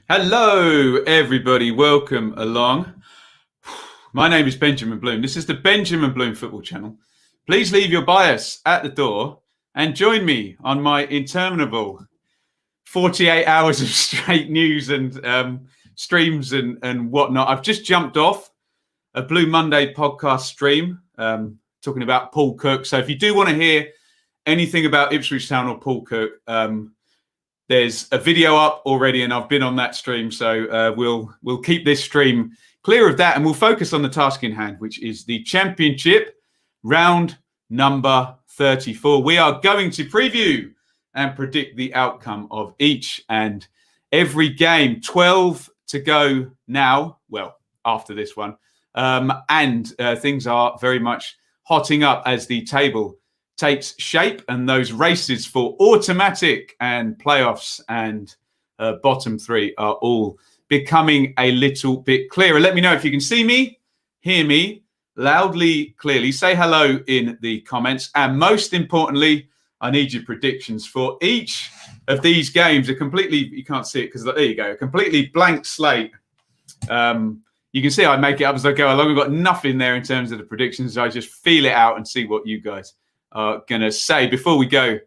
Hello, everybody. Welcome along. My name is Benjamin Bloom. This is the Benjamin Bloom Football Channel. Please leave your bias at the door and join me on my interminable 48 hours of straight news and streams and whatnot. I've just jumped off a Blue Monday podcast stream talking about Paul Cook. So if you do want to hear anything about Ipswich Town or Paul Cook, there's a video up already, and I've been on that stream. So we'll keep this stream clear of that, and we'll focus on the task in hand, which is the Championship round number 34. We are going to preview and predict the outcome of each and every game. 12 to go now. Well, after this one, and things are very much hotting up as the table takes shape, and those races for automatic and playoffs and bottom three are all becoming a little bit clearer. Let me know if you can see me, hear me loudly, clearly. Say hello in the comments. And most importantly, I need your predictions for each of these games. You can't see it because there you go, a completely blank slate. You can see I make it up as I go along. I've got nothing there in terms of the predictions. I just feel it out and see what you guys are going to say. Before we go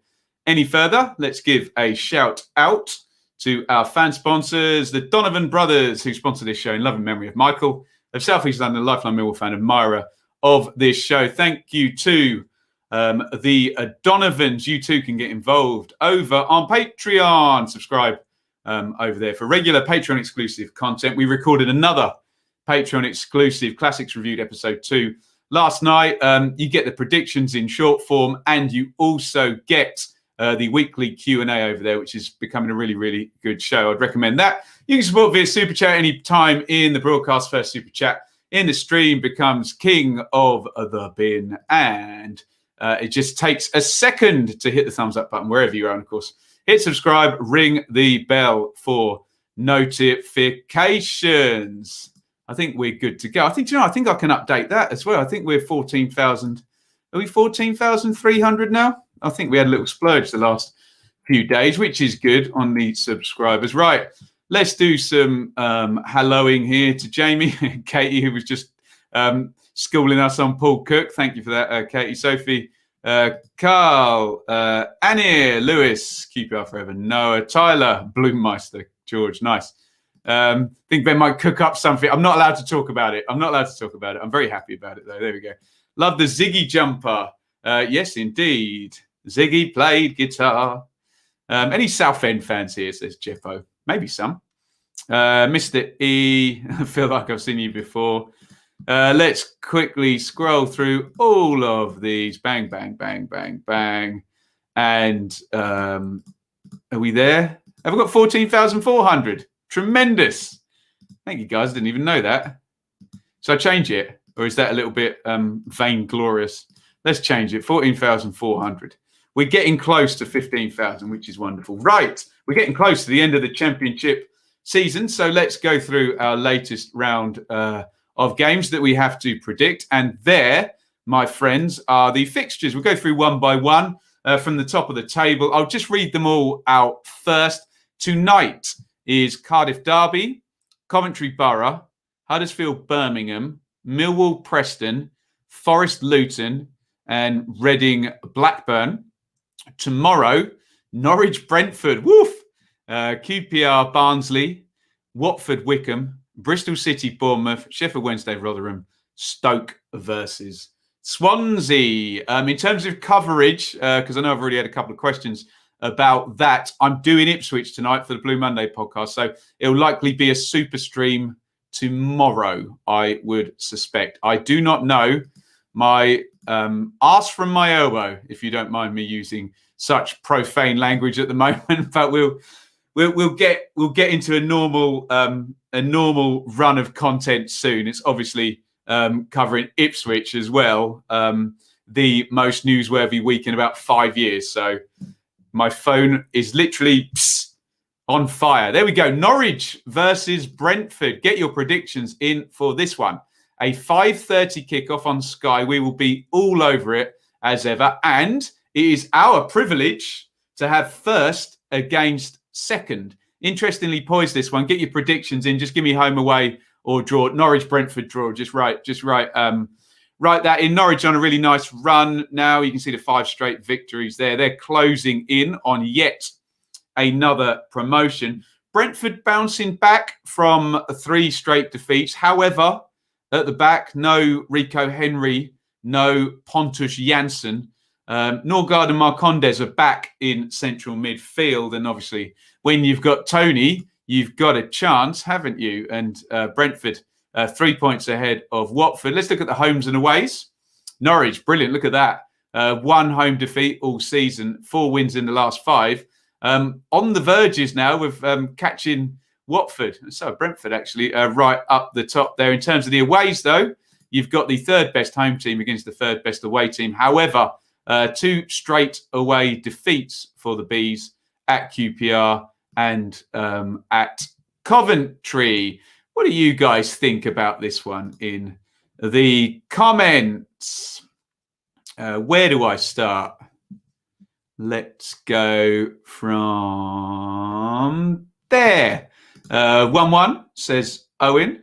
any further, let's give a shout out to our fan sponsors, the Donovan brothers, who sponsor this show in love and memory of Michael of South East London, a lifelong Millwall fan, admirer of this show. Thank you to the Donovans. You too can get involved over on Patreon. Subscribe over there for regular Patreon exclusive content. We recorded another Patreon exclusive Classics Reviewed episode 2 last night. You get the predictions in short form, and you also get the weekly Q&A over there, which is becoming a really, really good show. I'd recommend that. You can support via Super Chat any time in the broadcast. First Super Chat in the stream becomes king of the bin, and it just takes a second to hit the thumbs up button wherever you are. And of course, hit subscribe, ring the bell for notifications. I think we're good to go. I think I can update that as well. I think we're 14,000. Are we 14,300 now? I think we had a little splurge the last few days, which is good on the subscribers. Right, let's do some helloing here to Jamie and Katie, who was just schooling us on Paul Cook. Thank you for that, Katie. Sophie, Carl, Annie, Lewis, QPR forever, Noah, Tyler, Bloommeister, George, nice. Think Ben might cook up something. I'm not allowed to talk about it. I'm very happy about it, though. There we go. Love the Ziggy jumper. Yes, indeed. Ziggy played guitar. Any Southend fans here, says Jeffo? Maybe some. Mr. E, I feel like I've seen you before. Let's quickly scroll through all of these. Bang, bang, bang, bang, bang. And are we there? Have we got 14,400? Tremendous. Thank you, guys. I didn't even know that. Should I change it? Or is that a little bit vainglorious? Let's change it. 14,400. We're getting close to 15,000, which is wonderful. Right. We're getting close to the end of the Championship season. So let's go through our latest round of games that we have to predict. And there, my friends, are the fixtures. We'll go through one by one from the top of the table. I'll just read them all out first. Tonight is Cardiff Derby, Coventry Borough, Huddersfield Birmingham, Millwall Preston, Forest Luton, and Reading Blackburn. Tomorrow, Norwich Brentford, woof, QPR Barnsley, Watford Wickham, Bristol City Bournemouth, Sheffield Wednesday Rotherham, Stoke versus Swansea. In terms of coverage, because I know I've already had a couple of questions about that, I'm doing Ipswich tonight for the Blue Monday podcast, so it'll likely be a super stream tomorrow, I would suspect. I do not know my arse from my elbow, if you don't mind me using such profane language at the moment, but we'll get into a normal run of content soon. It's obviously covering Ipswich as well, the most newsworthy week in about 5 years. So my phone is literally on fire. There we go. Norwich versus Brentford. Get your predictions in for this one. A 5:30 kickoff on Sky. We will be all over it as ever. And it is our privilege to have first against second interestingly poised this one. Get your predictions in. Just give me home, away, or draw. Norwich, Brentford draw. Just write that in. Norwich on a really nice run now. You can see the 5 straight victories there. They're closing in on yet another promotion. Brentford bouncing back from 3 straight defeats. However, at the back, no Rico Henry, no Pontus Jansson. Norgard and Marcondes are back in central midfield. And obviously, when you've got Tony, you've got a chance, haven't you? And Brentford, 3 points ahead of Watford. Let's look at the homes and aways. Norwich, brilliant. Look at that. 1 home defeat all season, 4 wins in the last 5. On the verges now of catching Watford. So Brentford actually right up the top there. In terms of the aways, though, you've got the 3rd best home team against the 3rd best away team. However, 2 straight away defeats for the Bees at QPR and at Coventry. What do you guys think about this one in the comments? Where do I start? Let's go from there. 1-1, says Owen.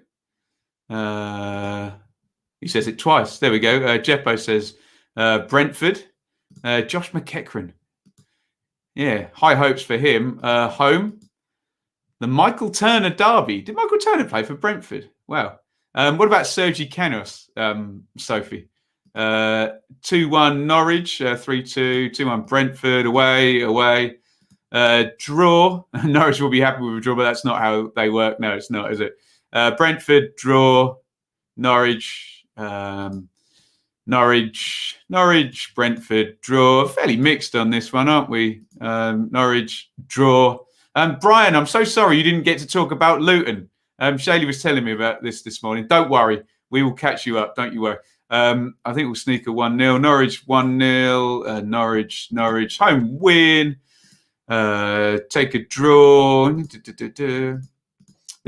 He says it twice. There we go. Jeppo says Brentford. Josh McEachran. Yeah, high hopes for him. Home. The Michael Turner derby. Did Michael Turner play for Brentford? Wow. What about Sergi Canos, Sophie? 2-1 Norwich, 3-2, 2-1 Brentford, away. Draw. Norwich will be happy with a draw, but that's not how they work. No, it's not, is it? Brentford, draw. Norwich, Brentford, draw. Fairly mixed on this one, aren't we? Norwich, draw. Brian, I'm so sorry you didn't get to talk about Luton. Shaylee was telling me about this morning. Don't worry. We will catch you up. Don't you worry. I think we'll sneak a 1-0. Norwich 1-0. Norwich home win. Take a draw. There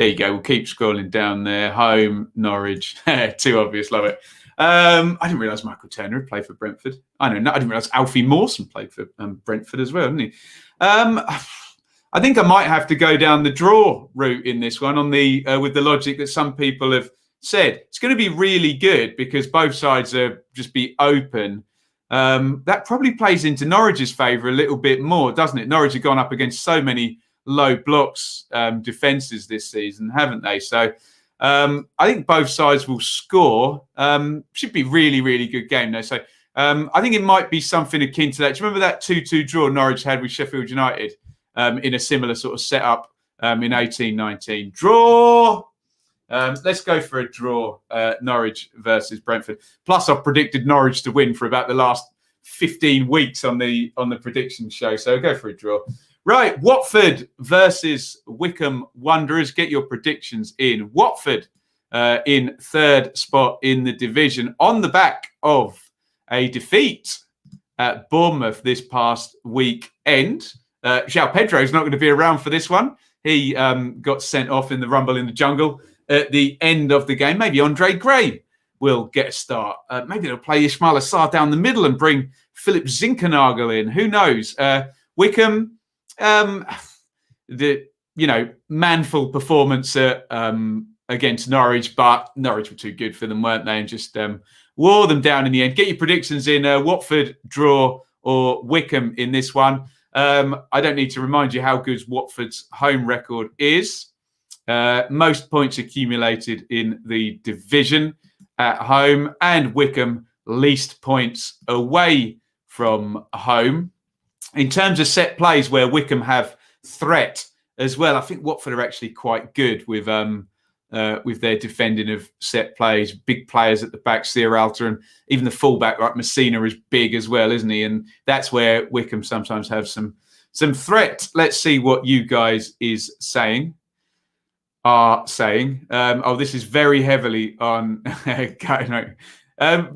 you go. We'll keep scrolling down there. Home Norwich. Too obvious. Love it. I didn't realise Michael Turner had played for Brentford. I didn't realise Alfie Mawson played for Brentford as well, didn't he? I think I might have to go down the draw route in this one on the with the logic that some people have said. It's going to be really good because both sides are just be open. That probably plays into Norwich's favour a little bit more, doesn't it? Norwich have gone up against so many low blocks defences this season, haven't they? So I think both sides will score. Should be really, really good game though. So I think it might be something akin to that. Do you remember that 2-2 draw Norwich had with Sheffield United in a similar sort of setup in 18-19? Draw. Let's go for a draw, Norwich versus Brentford. Plus, I've predicted Norwich to win for about the last 15 weeks on the prediction show. So I'll go for a draw. Right, Watford versus Wycombe Wanderers. Get your predictions in. Watford in 3rd spot in the division on the back of a defeat at Bournemouth this past weekend. João Pedro's not going to be around for this one. He got sent off in the rumble in the jungle at the end of the game. Maybe Andre Gray will get a start. Maybe they'll play Ismail Assar down the middle and bring Philip Zinkernagel in. Who knows? Wycombe, manful performance against Norwich, but Norwich were too good for them, weren't they? And just wore them down in the end. Get your predictions in. Watford draw or Wycombe in this one. I don't need to remind you how good Watford's home record is. Most points accumulated in the division at home, and Wycombe least points away from home. In terms of set plays where Wycombe have threat as well, I think Watford are actually quite good with their defending of set plays. Big players at the back, Sierralta, and even the fullback, like Messina, is big as well, isn't he? And that's where Wycombe sometimes have some threat. Let's see what you guys are saying. This is very heavily on.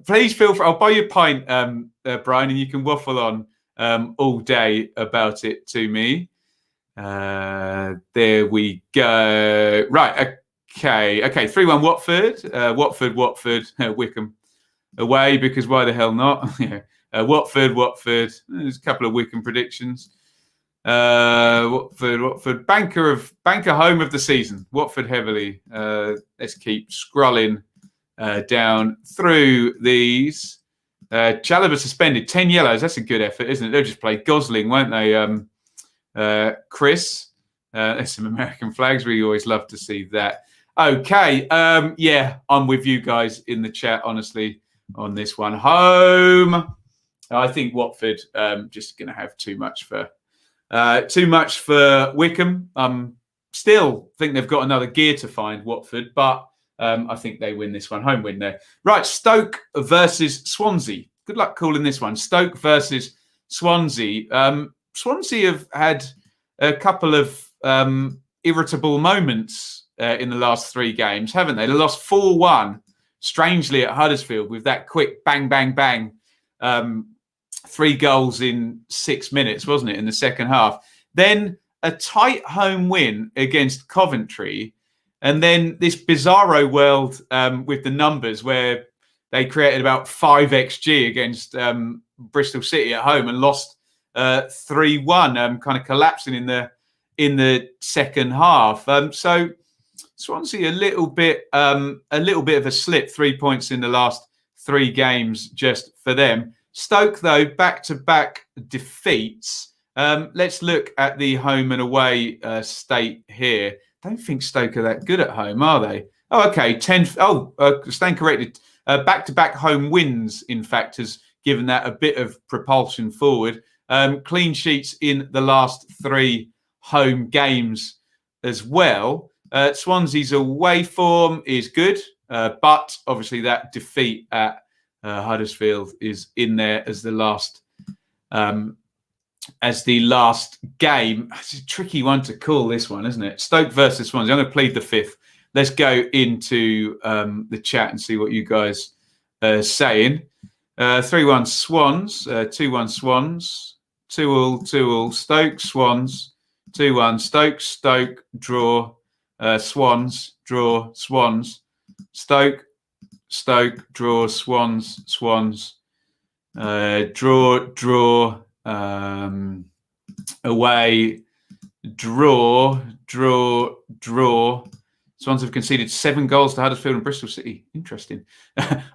Please feel free. I'll buy you a pint, Brian, and you can waffle on all day about it to me. There we go. Right. Okay. 3-1 Watford. Watford. Wycombe away, because why the hell not? Yeah. Watford. There's a couple of Wycombe predictions. Watford, banker home of the season. Watford heavily. Let's keep scrolling down through these. Chalobah suspended, 10 yellows. That's a good effort, isn't it? They'll just play Gosling, won't they? Chris, there's some American flags. We always love to see that. Okay, yeah, I'm with you guys in the chat, honestly, on this one. Home. I think Watford just going to have too much for Wickham. Still think they've got another gear to find, Watford, but I think they win this one. Home win there. Right, Stoke versus Swansea. Good luck calling this one. Stoke versus Swansea. Swansea have had a couple of irritable moments in the last 3 games, haven't they? They lost 4-1, strangely, at Huddersfield with that quick bang, bang, bang. 3 goals in 6 minutes, wasn't it, in the second half? Then a tight home win against Coventry. And then this bizarro world with the numbers where they created about 5 XG against Bristol City at home and lost 3-1, kind of collapsing in the second half. So Swansea a little bit of a slip, 3 points in the last 3 games just for them. Stoke, though, back-to-back defeats. Let's look at the home and away state here. Don't think Stoke are that good at home, are they? Oh, okay. Staying corrected. Back-to-back home wins, in fact, has given that a bit of propulsion forward. Clean sheets in the last 3 home games as well. Swansea's away form is good, but obviously that defeat at Huddersfield is in there as the last game. It's a tricky one to call, this one, isn't it? Stoke versus Swansea. I'm going to plead the 5th. Let's go into the chat and see what you guys are saying. 3-1 Swans, 2-1 Swans, 2-2 Stoke, Swans, 2-1 Stoke, draw, Swans, draw, Swans, Stoke, draw, Swans, draw, away, draw. Swans have conceded 7 goals to Huddersfield and Bristol City. Interesting.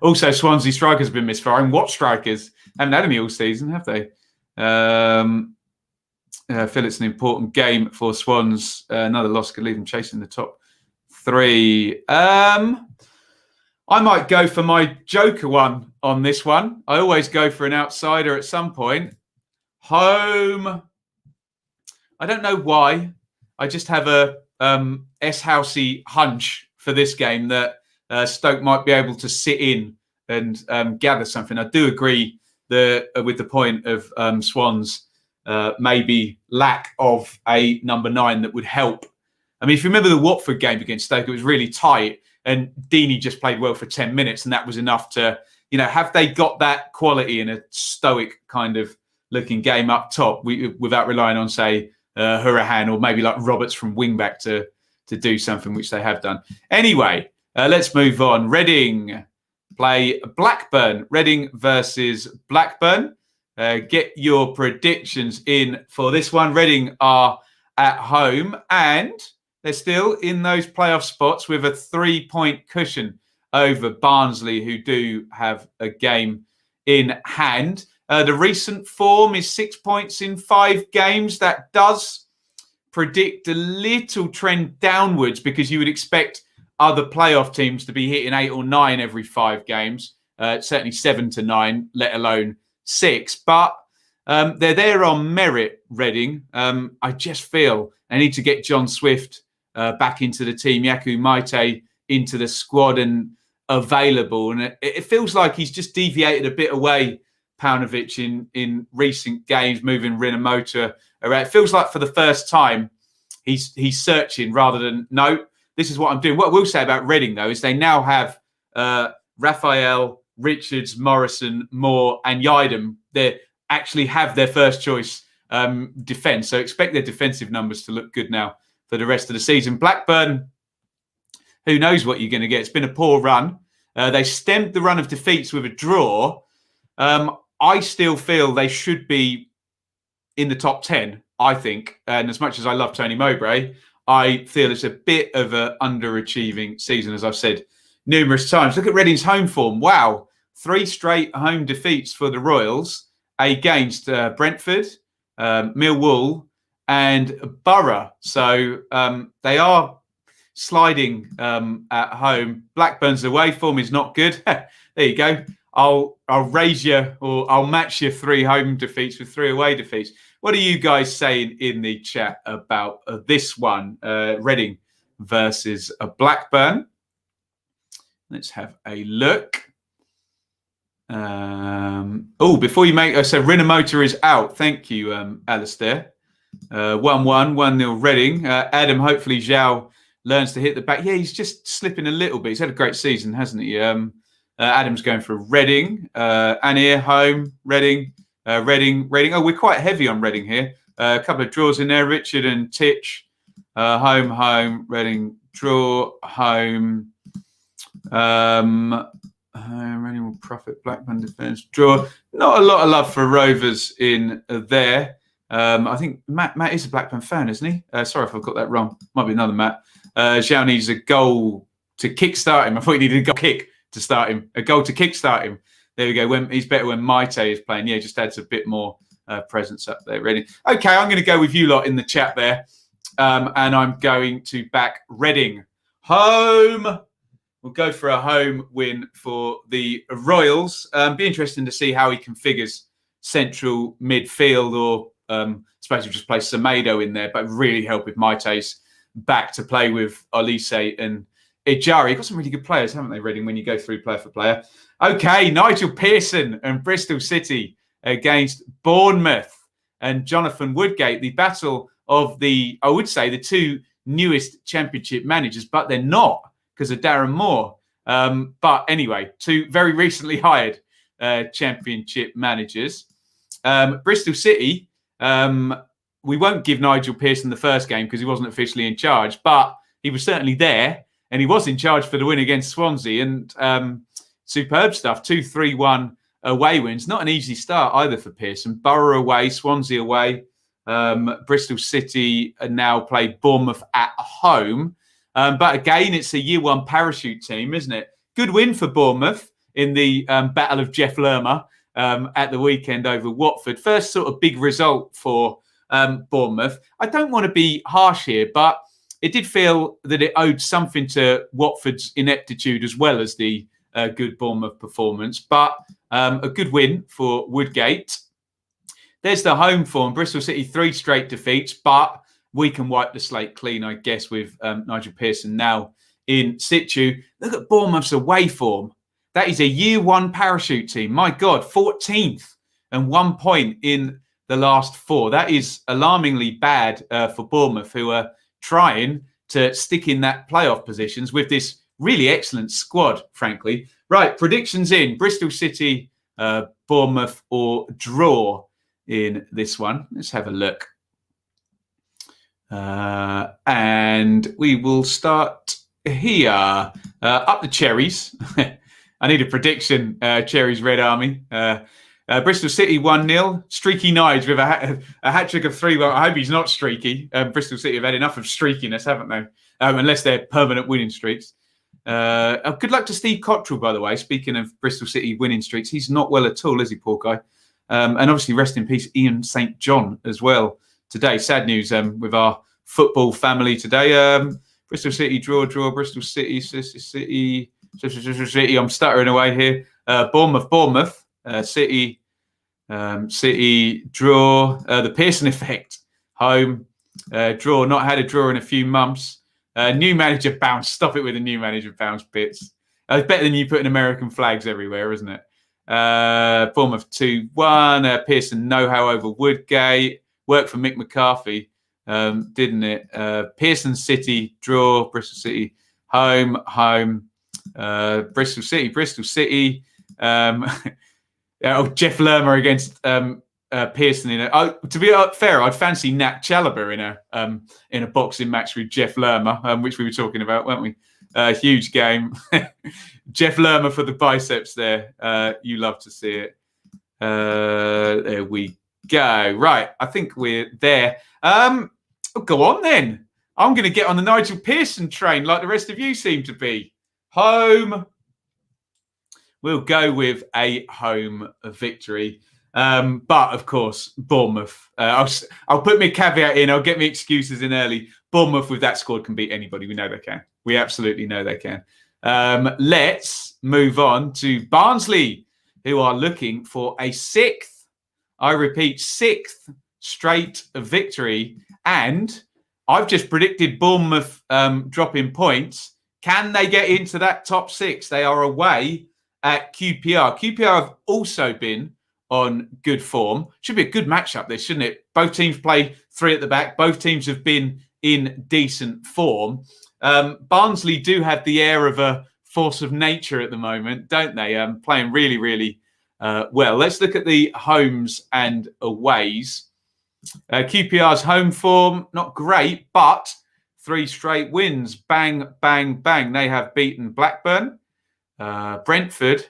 Also, Swansea strikers have been misfiring. What strikers? Haven't had any all season, have they? Feel it's an important game for Swans. Another loss could leave them chasing the top 3. I might go for my Joker one on this one. I always go for an outsider at some point. Home. I don't know why. I just have a S-housey hunch for this game that Stoke might be able to sit in and gather something. I do agree with the point of Swans maybe lack of a number 9 that would help. I mean, if you remember the Watford game against Stoke, it was really tight. And Deeney just played well for 10 minutes, and that was enough to, have they got that quality in a stoic kind of looking game up top without relying on, say, Hurahan or maybe like Roberts from wing-back to do something, which they have done. Anyway, let's move on. Reading play Blackburn. Reading versus Blackburn. Get your predictions in for this one. Reading are at home and they're still in those playoff spots with a 3-point cushion over Barnsley, who do have a game in hand. The recent form is 6 points in 5 games. That does predict a little trend downwards because you would expect other playoff teams to be hitting 8 or 9 every 5 games. Certainly 7 to 9, let alone 6. But they're there on merit, Reading. I just feel they need to get John Swift back into the team, Yaku Maite into the squad and available. And it feels like he's just deviated a bit away, Paunovic, in recent games, moving Rinamoto around. It feels like for the first time he's searching rather than, no, this is what I'm doing. What we'll say about Reading, though, is they now have Raphael, Richards, Morrison, Moore and Yidem. They actually have their first choice defence. So expect their defensive numbers to look good now for the rest of the season. Blackburn, who knows what you're going to get? It's been a poor run. They stemmed the run of defeats with a draw. I still feel they should be in the top 10 I think, and as much as I love Tony Mowbray, I feel it's a bit of an underachieving season, as I've said numerous times. Look at Reading's home form. Wow. 3 straight home defeats for the Royals against Brentford, Millwall and Borough. So they are sliding at home. Blackburn's away form is not good. There you go. I'll raise you, or I'll match your 3 home defeats with 3 away defeats. What are you guys saying in the chat about this one? Reading versus Blackburn. Let's have a look. Before you make... so Rinamotor is out. Thank you, Alistair. 1-1, 1-0 Reading. Adam, hopefully Zhao learns to hit the back. Yeah, he's just slipping a little bit. He's had a great season, hasn't he? Adam's going for Reading. Anir, home, Reading. Reading. Oh, we're quite heavy on Reading here. A couple of draws in there. Richard and Titch. Home. Reading, draw, home. Reading will profit. Blackburn defence, draw. Not a lot of love for Rovers in there. I think Matt is a Blackburn fan, isn't he? Sorry if I've got that wrong. Might be another Matt. Zhao needs a goal to kickstart him. I thought he needed a goal kick to start him. A goal to kickstart him. There we go. He's better when Maite is playing. Yeah, just adds a bit more presence up there. Reading. Okay, I'm going to go with you lot in the chat there. And I'm going to back Reading. Home. We'll go for a home win for the Royals. Be interesting to see how he configures central midfield, or I suppose we just play Semedo in there, but really help with Maite's back to play with Olise and Ijari. Got some really good players, haven't they, Reading, when you go through player for player? Okay, Nigel Pearson and Bristol City against Bournemouth and Jonathan Woodgate. The battle of the 2 newest Championship managers, but they're not because of Darren Moore. But anyway, 2 very recently hired Championship managers. Bristol City, we won't give Nigel Pearson the first game because he wasn't officially in charge, but he was certainly there, and he was in charge for the win against Swansea. And superb stuff, 2-3-1 away wins. Not an easy start either for Pearson. Borough away, Swansea away. Bristol City now play Bournemouth at home. But again, it's a year 1 parachute team, isn't it? Good win for Bournemouth in the Battle of Jeff Lerma at the weekend over Watford. First sort of big result for Bournemouth. I don't want to be harsh here, but it did feel that it owed something to Watford's ineptitude as well as the good Bournemouth performance. But a good win for Woodgate. There's the home form. Bristol City 3 straight defeats, but we can wipe the slate clean, I guess, with Nigel Pearson now in situ. Look at Bournemouth's away form. That is a year 1 parachute team. My God, 14th and 1 point in the last 4. That is alarmingly bad for Bournemouth, who are trying to stick in that playoff positions with this really excellent squad, frankly. Right, predictions in. Bristol City, Bournemouth, or draw in this one. Let's have a look. And we will start here. Up the Cherries. I need a prediction, Cherries Red Army. Bristol City 1-0. Streaky Nige with a hat-trick of 3. Well, I hope he's not streaky. Bristol City have had enough of streakiness, haven't they? Unless they're permanent winning streaks. Good luck to Steve Cottrell, by the way. Speaking of Bristol City winning streaks, he's not well at all, is he, poor guy? And obviously, rest in peace, Ian St. John as well. Today, sad news with our football family today. Bristol City draw. Bristol City. I'm stuttering away here. Bournemouth. City draw. The Pearson effect. Home draw. Not had a draw in a few months. New manager bounce. Stop it with the new manager bounce bits. It's better than you putting American flags everywhere, isn't it? Bournemouth 2-1. Pearson know-how over Woodgate. Worked for Mick McCarthy, didn't it? Pearson City draw. Bristol City home. Bristol City. Jeff Lerma against Pearson in a. To be fair, I'd fancy Nat Chalobah in a boxing match with Jeff Lerma, which we were talking about, weren't we? Huge game. Jeff Lerma for the biceps there. You love to see it. There we go. Right, I think we're there. Go on then. I'm going to get on the Nigel Pearson train like the rest of you seem to be. Home. We'll go with a home victory. But, of course, Bournemouth. I'll put my caveat in. I'll get my excuses in early. Bournemouth with that squad can beat anybody. We know they can. We absolutely know they can. Let's move on to Barnsley, who are looking for a sixth straight victory. And I've just predicted Bournemouth dropping points. Can they get into that top six? They are away at QPR. QPR have also been on good form. Should be a good matchup this, shouldn't it? Both teams play three at the back. Both teams have been in decent form. Barnsley do have the air of a force of nature at the moment, don't they? Playing really, really well. Let's look at the homes and aways. QPR's home form, not great, but 3 straight wins. Bang, bang, bang. They have beaten Blackburn, Brentford,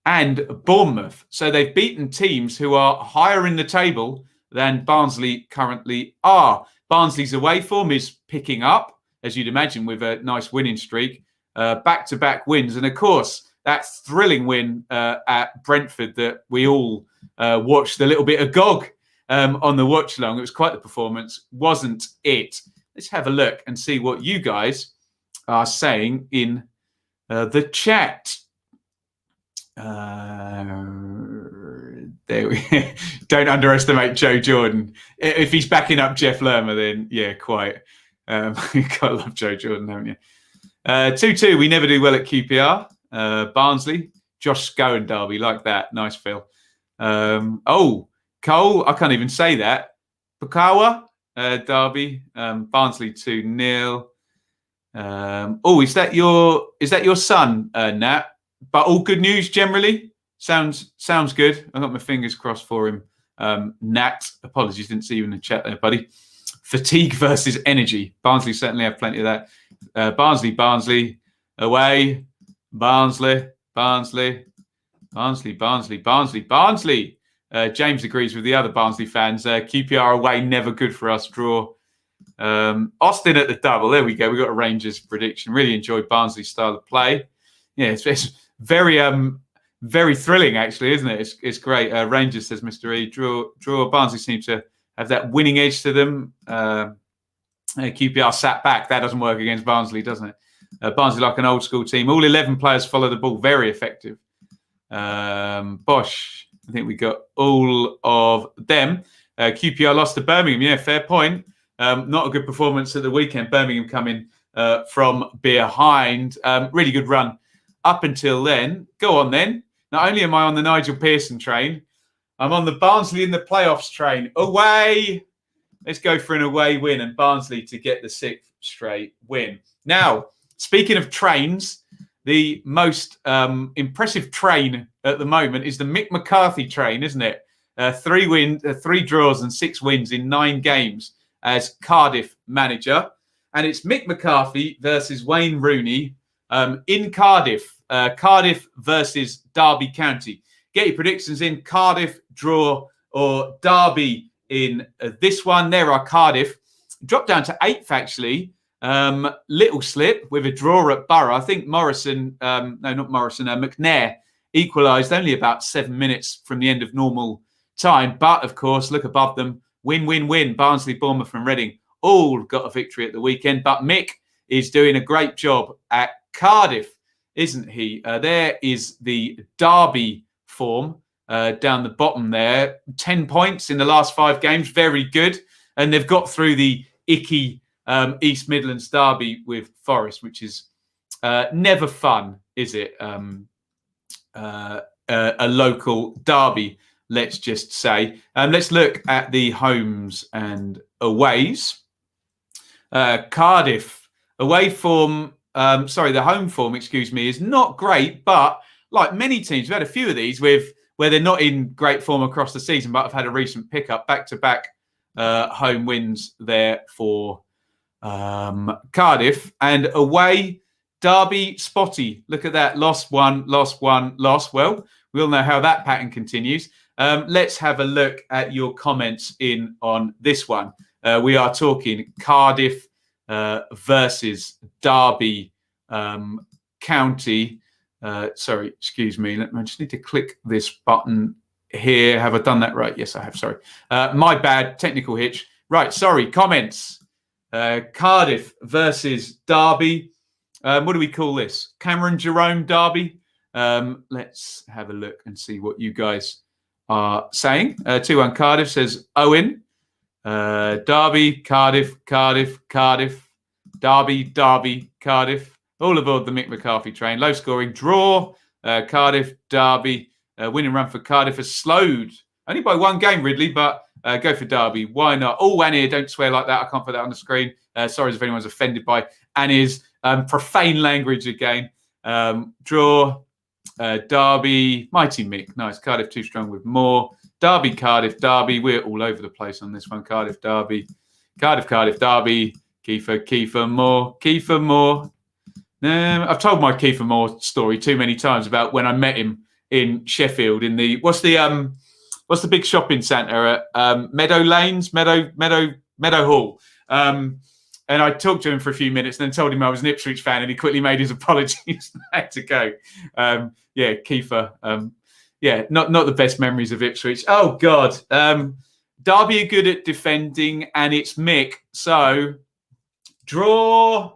and Bournemouth. So they've beaten teams who are higher in the table than Barnsley currently are. Barnsley's away form is picking up, as you'd imagine, with a nice winning streak. Back-to-back wins. And, of course, that thrilling win at Brentford that we all watched a little bit agog on the watch-along. It was quite the performance, wasn't it? Let's have a look and see what you guys are saying in the chat. There we don't underestimate Joe Jordan. If he's backing up Jeff Lerma, then yeah, quite. You've got to love Joe Jordan, haven't you? 2-2, we never do well at QPR. Barnsley, Josh Scowen derby, like that. Nice, Phil. Coyle, I can't even say that. Pakawa, derby. Barnsley 2-0. Is that your son, Nat? But all good news generally. Sounds good. I got my fingers crossed for him. Nat, apologies, didn't see you in the chat there, buddy. Fatigue versus energy. Barnsley certainly have plenty of that. Barnsley, away. Barnsley. James agrees with the other Barnsley fans. QPR away, never good for us. Draw. Austin at the double. There we go. We got a Rangers prediction. Really enjoyed Barnsley's style of play. Yeah, it's very very thrilling, actually, isn't it? It's great. Rangers, says Mr. E. Draw. Barnsley seem to have that winning edge to them. QPR sat back. That doesn't work against Barnsley, doesn't it? Barnsley like an old school team. All 11 players follow the ball. Very effective. Bosch. I think we got all of them. QPR lost to Birmingham. Yeah, fair point. Not a good performance at the weekend. Birmingham coming from behind. Really good run up until then. Go on then. Not only am I on the Nigel Pearson train, I'm on the Barnsley in the playoffs train. Away! Let's go for an away win and Barnsley to get the 6th straight win. Now, speaking of trains, the most impressive train at the moment is the Mick McCarthy train, isn't it? 3 draws and 6 wins in 9 games as Cardiff manager. And it's Mick McCarthy versus Wayne Rooney in Cardiff. Cardiff versus Derby County. Get your predictions in. Cardiff, draw, or Derby in this one. There are Cardiff. Dropped down to 8th, actually. Little slip with a draw at Borough. I think McNair equalised only about 7 minutes from the end of normal time. But, of course, look above them. Win. Barnsley, Bournemouth and Reading all got a victory at the weekend. But Mick is doing a great job at Cardiff, isn't he? There is the Derby form down the bottom there. 10 points in the last 5 games. Very good. And they've got through the icky East Midlands derby with Forest, which is never fun, is it? A local derby, let's just say. Let's look at the homes and aways. Cardiff, away form, the home form, is not great, but like many teams, we've had a few of these where they're not in great form across the season, but have had a recent pickup, back-to-back home wins there for Cardiff. And away, Derby, spotty. Look at that. Lost one. Well, we all know how that pattern continues. Let's have a look at your comments in on this one. We are talking Cardiff versus Derby County. Sorry, excuse me. I just need to click this button here. Have I done that right? Yes, I have. Sorry. My bad. Technical hitch. Right. Sorry. Comments. Cardiff versus Derby. What do we call this? Cameron Jerome Derby. Let's have a look and see what you guys are saying. 2-1 Cardiff says Owen. Derby, Cardiff, Cardiff, Cardiff. Derby, Derby, Cardiff. All aboard the Mick McCarthy train. Low scoring draw. Cardiff, Derby. Winning run for Cardiff has slowed. Only by 1 game, Ridley, but go for Derby. Why not? Oh, Annie, don't swear like that. I can't put that on the screen. Sorry if anyone's offended by Annie's profane language again. Draw. Derby. Mighty Mick. Nice. Cardiff too strong with more. Derby, Cardiff, Derby. We're all over the place on this one. Cardiff, Derby. Cardiff, Cardiff, Derby. Kiefer Moore. Kiefer Moore. I've told my Kiefer Moore story too many times about when I met him in Sheffield in the what's the big shopping centre at Meadow Hall. And I talked to him for a few minutes and then told him I was an Ipswich fan, and he quickly made his apologies and had to go. Kiefer. Not the best memories of Ipswich. Oh God. Derby are good at defending, and it's Mick. So draw.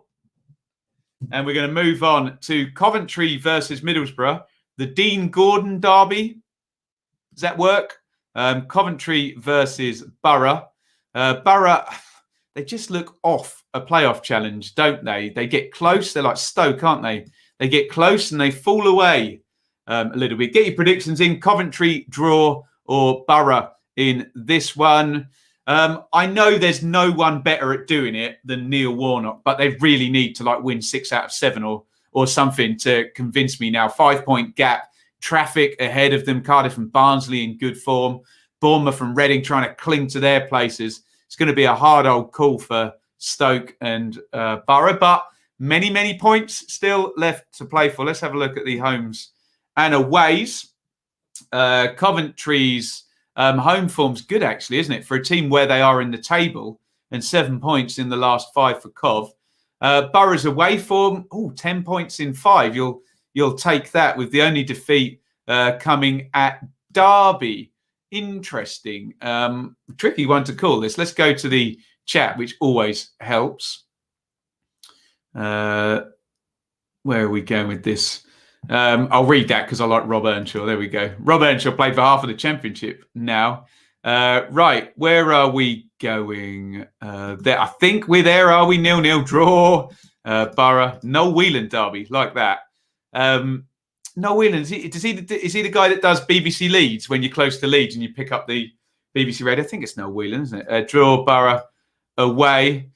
And we're going to move on to Coventry versus Middlesbrough. The Dean Gordon derby. Does that work? Coventry versus Borough. Borough, they just look off a playoff challenge, don't they? They get close. They're like Stoke, aren't they? They get close and they fall away a little bit. Get your predictions in. Coventry, draw, or Borough in this one. I know there's no one better at doing it than Neil Warnock, but they really need to win 6 out of 7 or something to convince me now. 5-point gap, traffic ahead of them. Cardiff and Barnsley in good form. Bournemouth and Reading trying to cling to their places. It's going to be a hard old call for Stoke and Borough, but many points still left to play for. Let's have a look at the homes and aways. Coventry's home form's good, actually, isn't it? For a team where they are in the table, and 7 points in the last 5 for Cov. Borough's away form, 10 points in 5. You'll take that, with the only defeat coming at Derby. Interesting. Tricky one to call this. Let's go to the chat, which always helps. Where are we going with this? I'll read that because I like Rob Earnshaw. There we go. Rob Earnshaw played for half of the championship now. Right, where are we going? There, I think we're there. Are we? 0-0 draw. Borough. Noel Whelan derby, like that. Noel Whelan, is he the guy that does BBC Leeds when you're close to Leeds and you pick up the BBC radio? I think it's Noel Whelan, isn't it? Draw, Borough, away.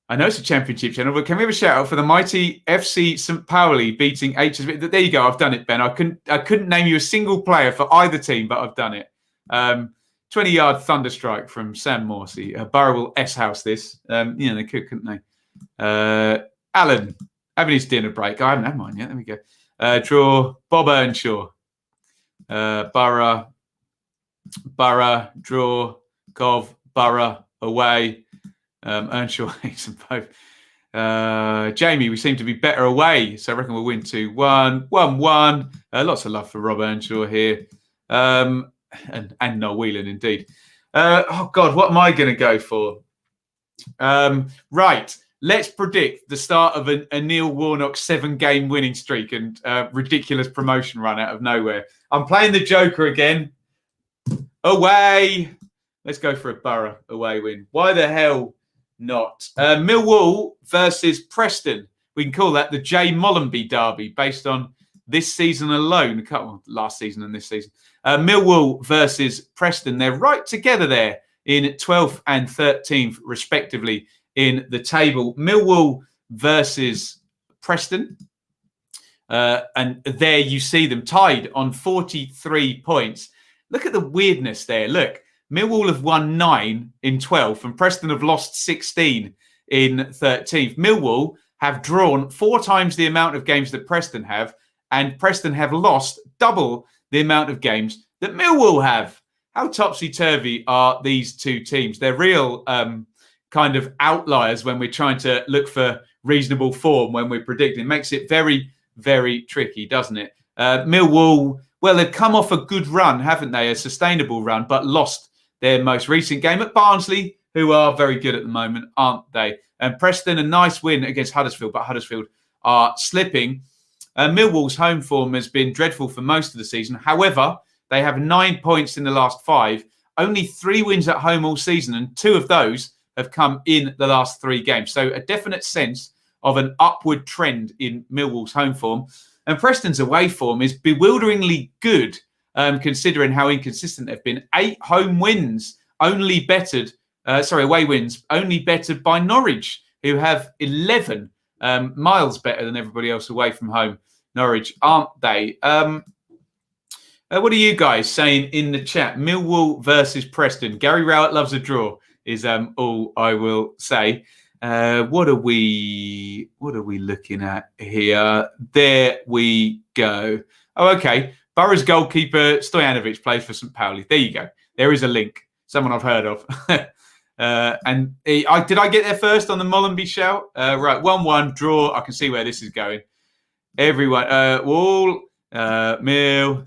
I know it's a championship channel, but can we have a shout out for the mighty FC St. Pauli beating HSV? There you go. I've done it, Ben. I couldn't name you a single player for either team, but I've done it. 20-yard thunderstrike from Sam Morsey. Borough will S-house this. They could, couldn't they? Alan, having his dinner break. I haven't had mine yet. There we go. Draw, Bob Earnshaw. Borough, draw, Cov, Borough, away. Earnshaw hates them both. Jamie, we seem to be better away, so I reckon we'll win 2-1. 1-1. Lots of love for Rob Earnshaw here. And Noel Whelan, indeed. Oh, God, what am I going to go for? Right, let's predict the start of a Neil Warnock 7-game winning streak and ridiculous promotion run out of nowhere. I'm playing the Joker again. Away. Let's go for a Borough away win. Why the hell not? Millwall versus Preston. We can call that the Jay Mollenby derby based on this season alone. Last season and this season. Millwall versus Preston. They're right together there in 12th and 13th, respectively, in the table. Millwall versus Preston. And there you see them tied on 43 points. Look at the weirdness there. Look. Millwall have won 9 in 12th and Preston have lost 16 in 13th. Millwall have drawn 4 times the amount of games that Preston have, and Preston have lost double the amount of games that Millwall have. How topsy-turvy are these two teams? They're real kind of outliers when we're trying to look for reasonable form when we're predicting. It makes it very, very tricky, doesn't it? Millwall, well, they've come off a good run, haven't they? A sustainable run, but lost their most recent game at Barnsley, who are very good at the moment, aren't they? And Preston, a nice win against Huddersfield, but Huddersfield are slipping. Millwall's home form has been dreadful for most of the season. However, they have 9 points in the last 5, only 3 wins at home all season, and 2 of those have come in the last 3 games. So a definite sense of an upward trend in Millwall's home form. And Preston's away form is bewilderingly good, considering how inconsistent they've been. 8 home wins, away wins, only bettered by Norwich, who have 11, miles better than everybody else away from home. Norwich, aren't they? What are you guys saying in the chat? Millwall versus Preston. Gary Rowett loves a draw, is all I will say. What are we looking at here? There we go. Oh, okay. Borough's goalkeeper Stojanovic plays for St. Pauli. There you go. There is a link. Someone I've heard of. Did I get there first on the Mollenby shout? Right, 1-1 draw. I can see where this is going. Everyone, Wall, Mill.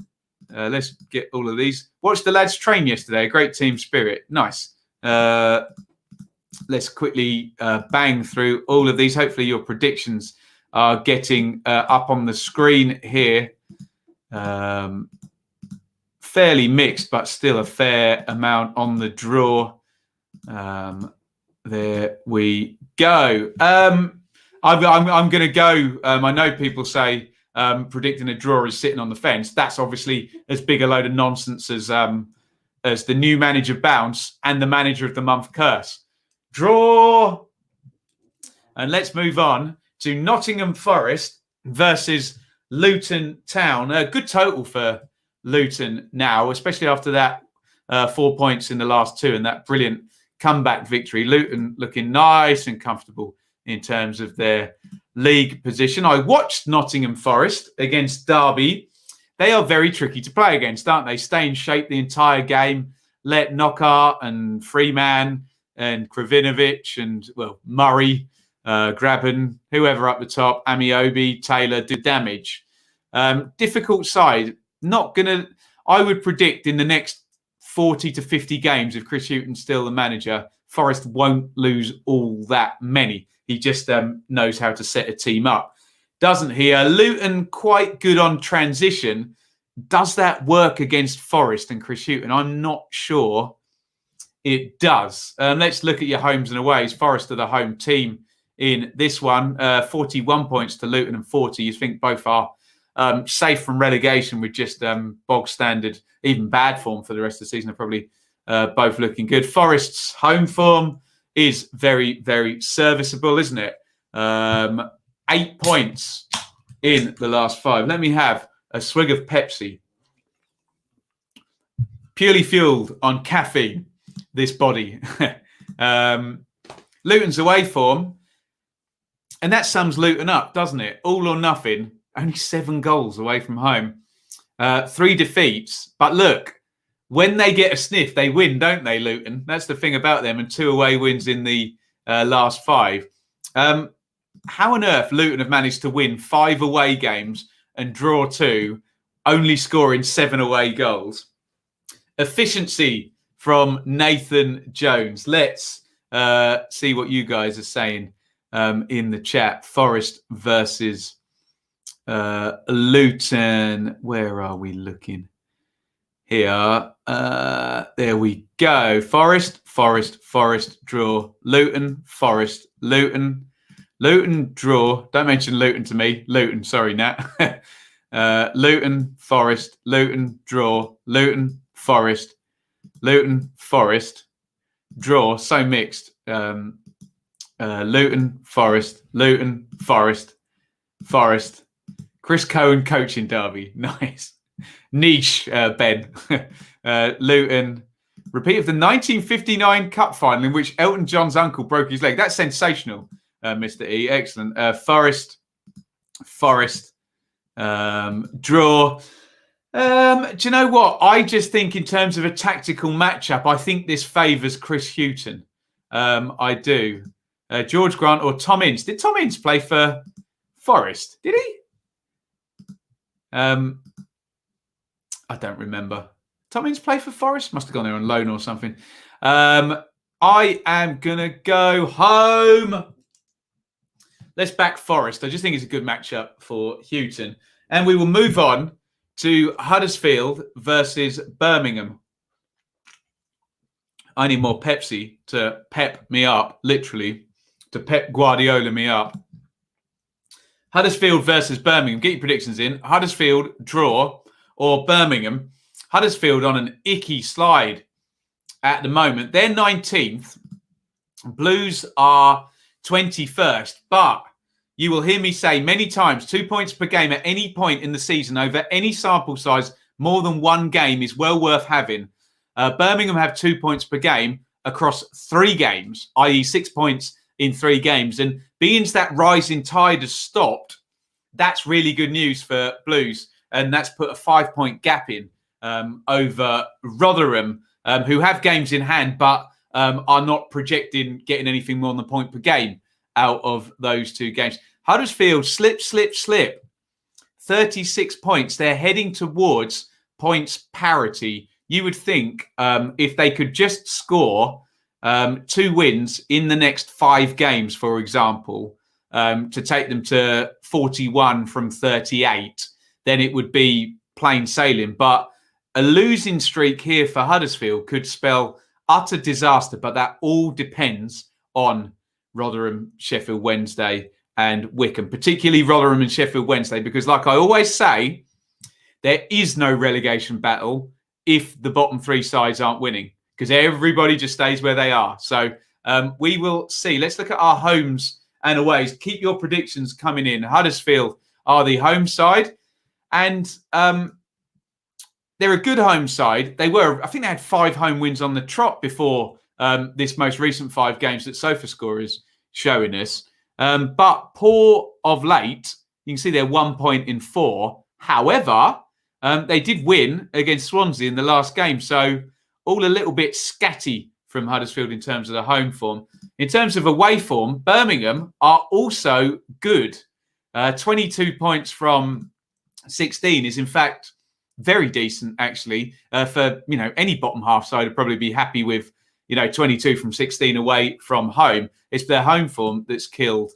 Let's get all of these. Watched the lads train yesterday. A great team spirit. Nice. Let's quickly bang through all of these. Hopefully your predictions are getting up on the screen here. Fairly mixed, but still a fair amount on the draw. There we go. I'm going to go. I know people say predicting a draw is sitting on the fence. That's obviously as big a load of nonsense as the new manager bounce and the manager of the month curse. Draw. And let's move on to Nottingham Forest versus Luton Town. A good total for Luton now, especially after that 4 points in the last 2 and that brilliant comeback victory. Luton looking nice and comfortable in terms of their league position. I watched Nottingham Forest against Derby. They are very tricky to play against, aren't they? Stay in shape the entire game. Let Knockaert and Freeman and Kravinovic and, Murray, Graben, whoever up the top, Amiobi, Taylor, do damage. Difficult side. Not going to... I would predict in the next 40 to 50 games, if Chris Hughton's still the manager, Forest won't lose all that many. He just knows how to set a team up. Doesn't he? Luton quite good on transition. Does that work against Forest and Chris Hughton? I'm not sure it does. Let's look at your homes and aways. Forest are the home team in this one. 41 points to Luton and 40. You think both are safe from relegation with just bog standard, even bad form for the rest of the season. Are probably both looking good. Forest's home form is very, very serviceable, isn't it? 8 points in the last 5. Let me have a swig of Pepsi. Purely fueled on caffeine, this body. Luton's away form. And that sums Luton up, doesn't it? All or nothing. Only 7 goals away from home. 3 defeats. But look, when they get a sniff, they win, don't they, Luton? That's the thing about them. And 2 away wins in the last 5. How on earth Luton have managed to win 5 away games and draw 2, only scoring 7 away goals? Efficiency from Nathan Jones. Let's see what you guys are saying in the chat. Forest versus Luton. Where are we looking? Here. There we go. Forest, draw. Luton, Forest, Luton. Luton, draw. Don't mention Luton to me. Luton, sorry, Nat. Luton, Forest, Luton, draw. Luton, Forest, draw. So mixed. Luton, Forest, Forest. Chris Cohen coaching Derby. Nice. Niche, Ben. Luton. Repeat of the 1959 Cup final in which Elton John's uncle broke his leg. That's sensational, Mr. E. Excellent. Forest. Draw. Do you know what? I just think in terms of a tactical matchup, I think this favours Chris Hughton. I do. George Grant or Tom Ince. Did Tom Ince play for Forest? Did he? I don't remember. Tom Ince play for Forest? Must have gone there on loan or something. I am going to go home. Let's back Forest. I just think it's a good matchup for Hughton. And we will move on to Huddersfield versus Birmingham. I need more Pepsi to pep me up, literally, to Pep Guardiola me up. Huddersfield versus Birmingham. Get your predictions in. Huddersfield draw or Birmingham. Huddersfield on an icky slide at the moment. They're 19th. Blues are 21st. But you will hear me say many times, 2 points per game at any point in the season over any sample size, more than one game is well worth having. Birmingham have 2 points per game across 3 games, i.e. 6 points in 3 games. And being that rising tide has stopped, that's really good news for Blues. And that's put a 5-point gap in over Rotherham, who have games in hand, but are not projecting getting anything more than a point per game out of those 2 games. Huddersfield slip. 36 points. They're heading towards points parity. You would think if they could just score 2 wins in the next 5 games, for example, to take them to 41 from 38, then it would be plain sailing. But a losing streak here for Huddersfield could spell utter disaster, but that all depends on Rotherham, Sheffield Wednesday and Wycombe, particularly Rotherham and Sheffield Wednesday, because like I always say, there is no relegation battle if the bottom 3 sides aren't winning, because everybody just stays where they are. So we will see. Let's look at our homes and aways. Keep your predictions coming in. Huddersfield are the home side, and they're a good home side. I think they had 5 home wins on the trot before this most recent 5 games that SofaScore is showing us. But poor of late. You can see they're 1 point in 4. However, they did win against Swansea in the last game. So all a little bit scatty from Huddersfield in terms of the home form. In terms of away form, Birmingham are also good. 22 points from 16 is in fact very decent, actually. For any bottom half side would probably be happy with 22 from 16 away from home. It's their home form that's killed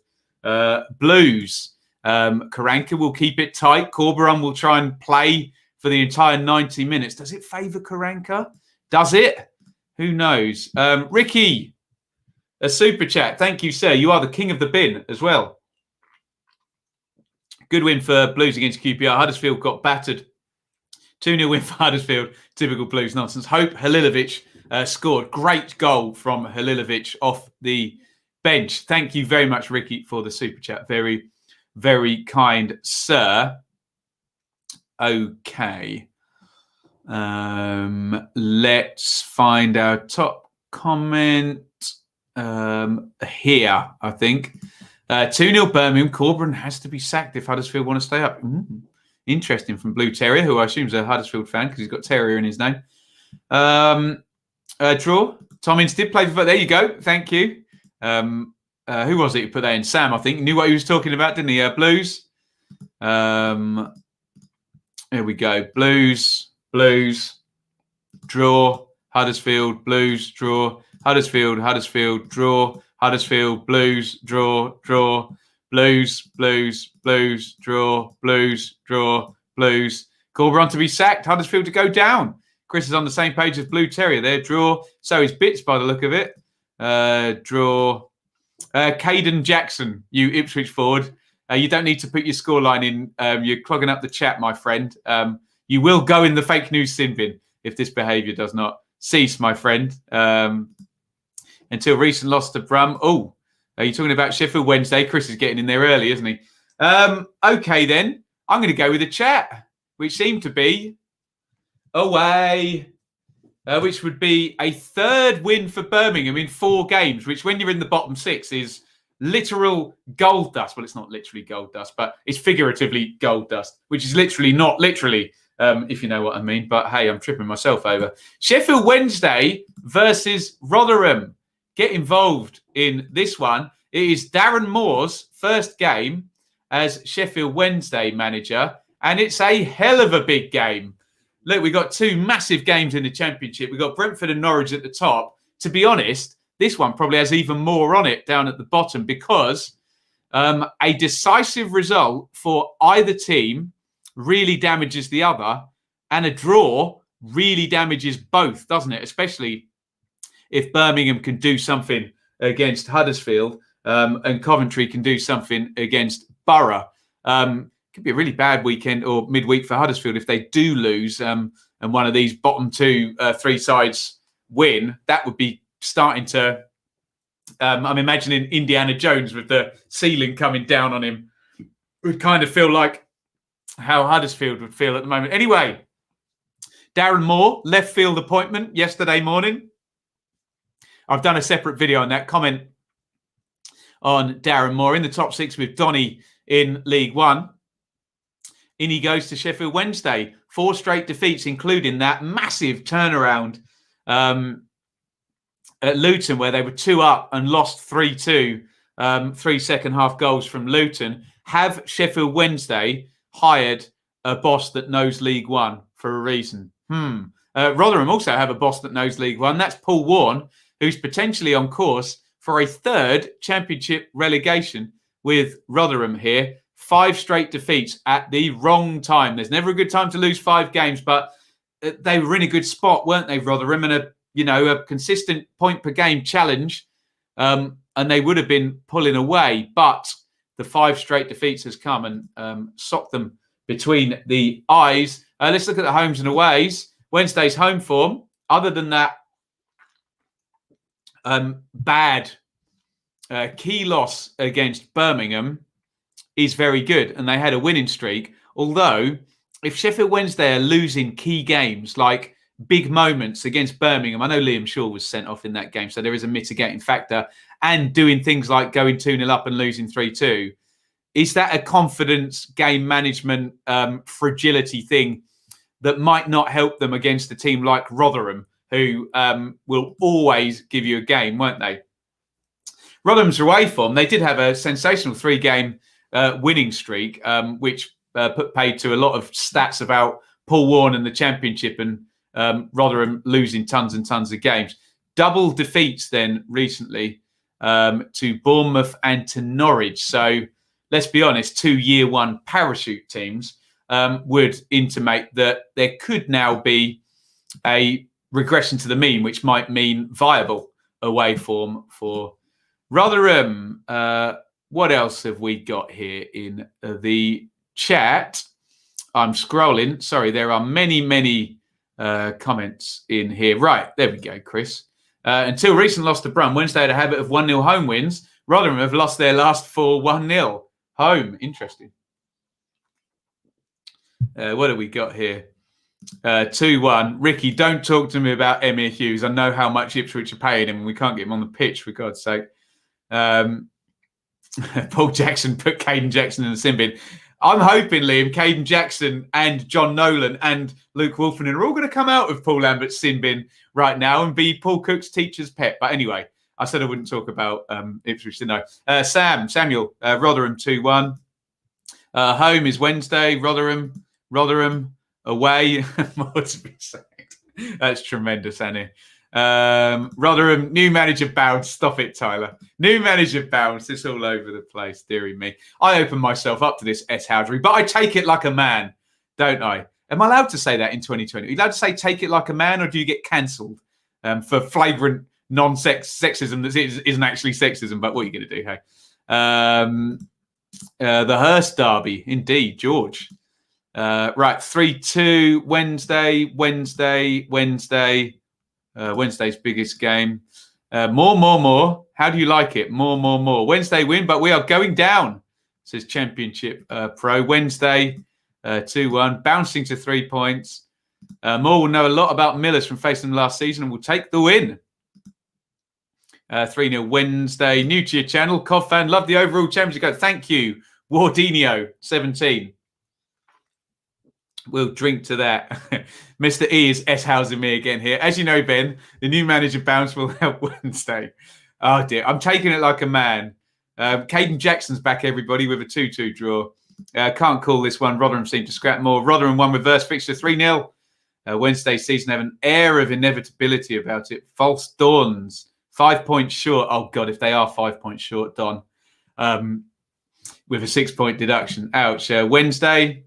Blues. Karanka will keep it tight. Corberan will try and play for the entire 90 minutes. Does it favour Karanka? Does it? Who knows? Ricky, a super chat. Thank you, sir. You are the king of the bin as well. Good win for Blues against QPR. Huddersfield got battered. 2-0 win for Huddersfield. Typical Blues nonsense. Hope Halilovic scored. Great goal from Halilovic off the bench. Thank you very much, Ricky, for the super chat. Very, very kind, sir. Okay. Let's find our top comment here, I think. 2-0 Birmingham. Corberan has to be sacked if Huddersfield want to stay up. Interesting from Blue Terrier, who I assume is a Huddersfield fan because he's got Terrier in his name. Draw. Tom Ince did play for... There you go. Thank you. Who was it who put that in? Sam, I think. Knew what he was talking about, didn't he? Blues. There we go. Blues. Draw. Huddersfield. Blues. Draw. Huddersfield. Draw. Huddersfield. Blues. Draw. Blues. Draw. Blues. Corberan to be sacked. Huddersfield to go down. Chris is on the same page as Blue Terrier there. Draw. So is Bits by the look of it. Draw. Caden Jackson, you Ipswich forward. You don't need to put your scoreline in. You're clogging up the chat, my friend. You will go in the fake news sin bin if this behaviour does not cease, my friend. Until recent loss to Primm. Oh, are you talking about Sheffield Wednesday? Chris is getting in there early, isn't he? Okay, then. I'm going to go with the chat, which seemed to be away, which would be a 3rd win for Birmingham in 4 games, which when you're in the bottom 6 is literal gold dust. Well, it's not literally gold dust, but it's figuratively gold dust, which is literally not literally if you know what I mean. But hey, I'm tripping myself over. Sheffield Wednesday versus Rotherham. Get involved in this one. It is Darren Moore's first game as Sheffield Wednesday manager, and it's a hell of a big game. Look, we've got two massive games in the Championship. We've got Brentford and Norwich at the top. To be honest, this one probably has even more on it down at the bottom because a decisive result for either team really damages the other, and a draw really damages both, doesn't it? Especially if Birmingham can do something against Huddersfield and Coventry can do something against Borough. Could be a really bad weekend or midweek for Huddersfield if they do lose and one of these bottom three sides win. That would be starting to... I'm imagining Indiana Jones with the ceiling coming down on him. It would kind of feel like how Huddersfield would feel at the moment. Anyway, Darren Moore, left field appointment yesterday morning. I've done a separate video on that. Comment on Darren Moore in the top six with Donny in League One. In he goes to Sheffield Wednesday. 4 straight defeats, including that massive turnaround at Luton, where they were 2 up and lost 3-2. 3 second-half goals from Luton. Have Sheffield Wednesday hired a boss that knows League One for a reason? Rotherham also have a boss that knows League One. That's Paul Vaughan, who's potentially on course for a 3rd Championship relegation with Rotherham here. 5 straight defeats at the wrong time. There's never a good time to lose 5 games, but they were in a good spot, weren't they, Rotherham? And a consistent point per game challenge, and they would have been pulling away. But the 5 straight defeats has come and socked them between the eyes. Let's look at the homes and aways. Wednesday's home form, other than that bad key loss against Birmingham, is very good, and they had a winning streak. Although, if Sheffield Wednesday are losing key games, like big moments against Birmingham, I know Liam Shaw was sent off in that game, so there is a mitigating factor, and doing things like going 2-0 up and losing 3-2, is that a confidence, game management, fragility thing that might not help them against a team like Rotherham, who will always give you a game, won't they? Rotherham's away form, they did have a sensational 3-game winning streak, which put paid to a lot of stats about Paul Vaughan and the Championship and Rotherham losing tons and tons of games. Double defeats then recently to Bournemouth and to Norwich. So let's be honest, 2 year one parachute teams would intimate that there could now be a regression to the mean, which might mean viable away form for Rotherham. What else have we got here in the chat? I'm scrolling. Sorry, there are many comments in here. Right, there we go, Chris. Until recent loss to Brum, Wednesday had a habit of 1-0 home wins. Rotherham have lost their last 4 1-0 home. Interesting. What have we got here? 2-1. Ricky, don't talk to me about Emir Hughes. I know how much Ipswich are paying him and we can't get him on the pitch, for God's sake. Paul Jackson put Caden Jackson in the sin bin. I'm hoping, Liam, Caden Jackson and John Nolan and Luke Wolfenden are all going to come out of Paul Lambert's sin bin right now and be Paul Cook's teacher's pet. But anyway, I said I wouldn't talk about Ipswich, didn't I? Samuel, Rotherham 2-1. Home is Wednesday. Rotherham away. More to be said. That's tremendous, Annie. Rotherham, new manager bounce. Stop it, Tyler. New manager bounce. It's all over the place, dearie me. I open myself up to this S-Howdery, but I take it like a man, don't I? Am I allowed to say that in 2020? Are you allowed to say take it like a man, or do you get cancelled for flagrant non-sexism that isn't actually sexism? But what are you going to do, hey? The Hurst derby, indeed, George. Right, 3-2, Wednesday. Wednesday's biggest game. More. How do you like it? More. Wednesday win, but we are going down, says Championship Pro. Wednesday, 2-1, bouncing to 3 points. Moore will know a lot about Millers from facing them last season and will take the win. 3-0 Wednesday. New to your channel, Cov fan. Love the overall championship. Thank you, Wardinio, 17. We'll drink to that. Mr. E is S-housing me again here. As you know, Ben, the new manager bounce will help Wednesday. Oh, dear. I'm taking it like a man. Caden Jackson's back, everybody, with a 2-2 draw. Can't call this one. Rotherham seem to scrap more. Rotherham won reverse fixture 3-0. Wednesday season have an air of inevitability about it. False dawns. 5 points short. Oh, God, if they are 5 points short, Don. With a 6-point deduction. Ouch. Wednesday...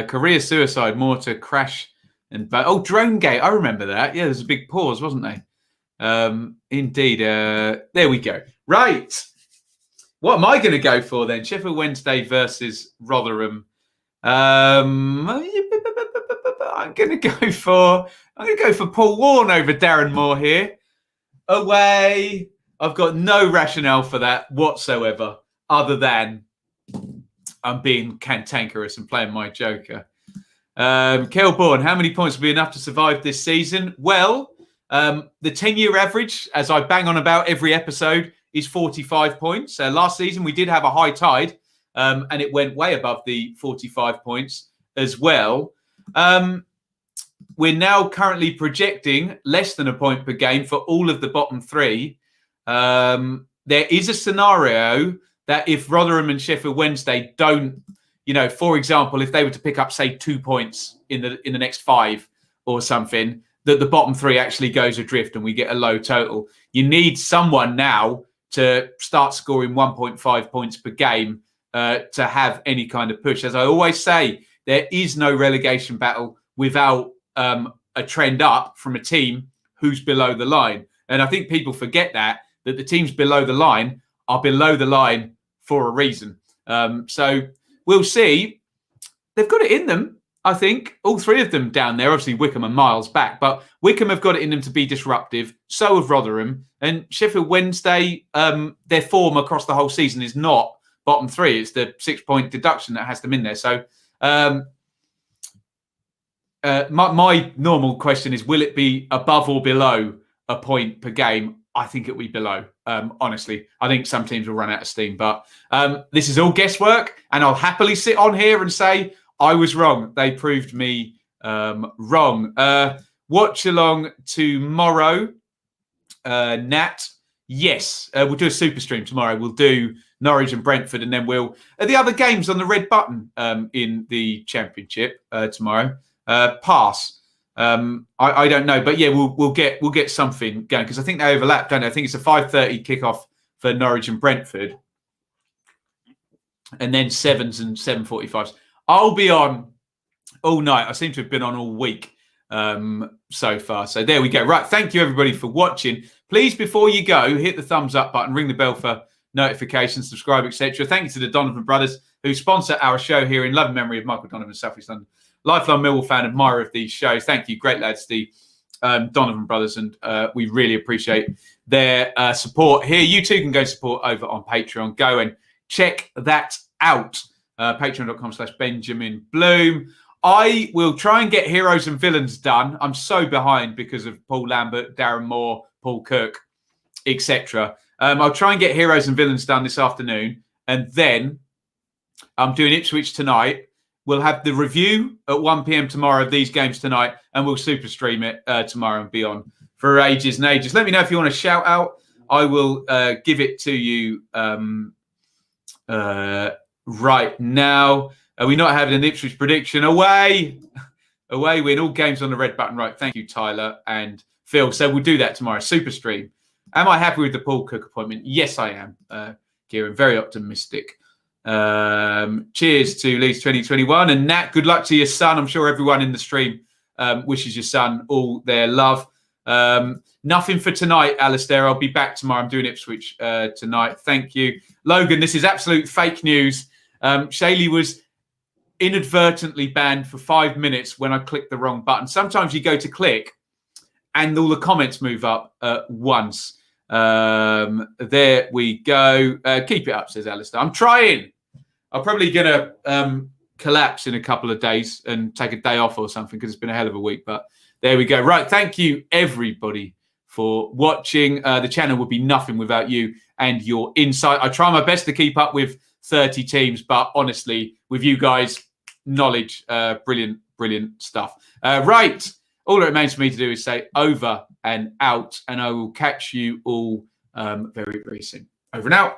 career suicide, more to crash and drone gate. I remember that. Yeah, there's a big pause, wasn't there? Indeed. There we go. Right. What am I going to go for then? Sheffield Wednesday versus Rotherham. I'm going to go for Paul Warne over Darren Moore here. Away. I've got no rationale for that whatsoever, other than I'm being cantankerous and playing my joker. Kelborn, how many points will be enough to survive this season? Well, the 10-year average, as I bang on about every episode, is 45 points. Last season, we did have a high tide, and it went way above the 45 points as well. We're now currently projecting less than a point per game for all of the bottom three. There is a scenario that if Rotherham and Sheffield Wednesday don't, for example, if they were to pick up, say, 2 points in the next 5 or something, that the bottom three actually goes adrift and we get a low total. You need someone now to start scoring 1.5 points per game to have any kind of push. As I always say, there is no relegation battle without a trend up from a team who's below the line. And I think people forget that the teams below the line are below the line for a reason. So we'll see. They've got it in them, I think. All three of them down there. Obviously, Wycombe are miles back, but Wycombe have got it in them to be disruptive. So have Rotherham. And Sheffield Wednesday, their form across the whole season is not bottom three. It's the 6-point deduction that has them in there. So my normal question is, will it be above or below a point per game? I think it'll be below. Honestly, I think some teams will run out of steam, but this is all guesswork, and I'll happily sit on here and say I was wrong. They proved me wrong. Watch along tomorrow, Nat. Yes, we'll do a super stream tomorrow. We'll do Norwich and Brentford, and then we'll the other games on the red button in the Championship tomorrow. Pass. I don't know, but yeah, we'll get something going because I think they overlap, don't they? I think it's a 5:30 kickoff for Norwich and Brentford, and then 7s and 7:45s. I'll be on all night. I seem to have been on all week so far. So there we go. Right, thank you everybody for watching. Please, before you go, hit the thumbs up button, ring the bell for notifications, subscribe, etc. Thank you to the Donovan brothers who sponsor our show here in love and memory of Michael Donovan, South East London. Lifelong Millwall fan, admirer of these shows. Thank you. Great lads, the Donovan brothers. And we really appreciate their support here. You too can go support over on Patreon. Go and check that out. Patreon.com/Benjamin Bloom. I will try and get Heroes and Villains done. I'm so behind because of Paul Lambert, Darren Moore, Paul Cook, etc. I'll try and get Heroes and Villains done this afternoon. And then I'm doing Ipswich tonight. We'll have the review at 1 p.m. tomorrow of these games tonight, and we'll super stream it tomorrow and beyond for ages and ages. Let me know if you want to shout out. I will give it to you right now. Are we not having an Ipswich prediction? Away win. All games on the red button. Right. Thank you, Tyler and Phil. So we'll do that tomorrow. Super stream. Am I happy with the Paul Cook appointment? Yes, I am, Kieran. Very optimistic. Cheers to Leeds 2021, and Nat, good luck to your son. I'm sure everyone in the stream wishes your son all their love. Nothing for tonight, Alistair. I'll be back tomorrow. I'm doing Ipswich tonight. Thank you, Logan. This is absolute fake news. Shaylee was inadvertently banned for 5 minutes when I clicked the wrong button. Sometimes you go to click and all the comments move up at once. There we go. Keep it up, says Alistair. I'm trying. I'm probably going to collapse in a couple of days and take a day off or something because it's been a hell of a week. But there we go. Right. Thank you, everybody, for watching. The channel would be nothing without you and your insight. I try my best to keep up with 30 teams, but honestly, with you guys, knowledge. Brilliant stuff. Right. All that remains for me to do is say over and out, and I will catch you all very, very soon. Over and out.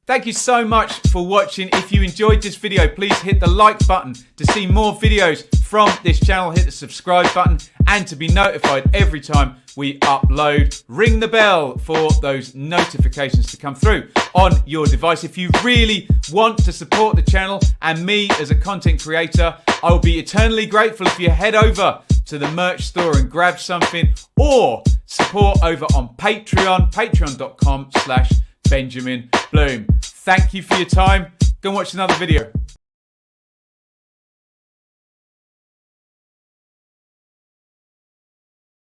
Thank you so much for watching. If you enjoyed this video, please hit the like button to see more videos from this channel. Hit the subscribe button, and to be notified every time we upload, ring the bell for those notifications to come through on your device. If you really want to support the channel and me as a content creator, I will be eternally grateful if you head over to the merch store and grab something, or support over on Patreon, patreon.com/Benjamin Bloom. Thank you for your time. Go and watch another video.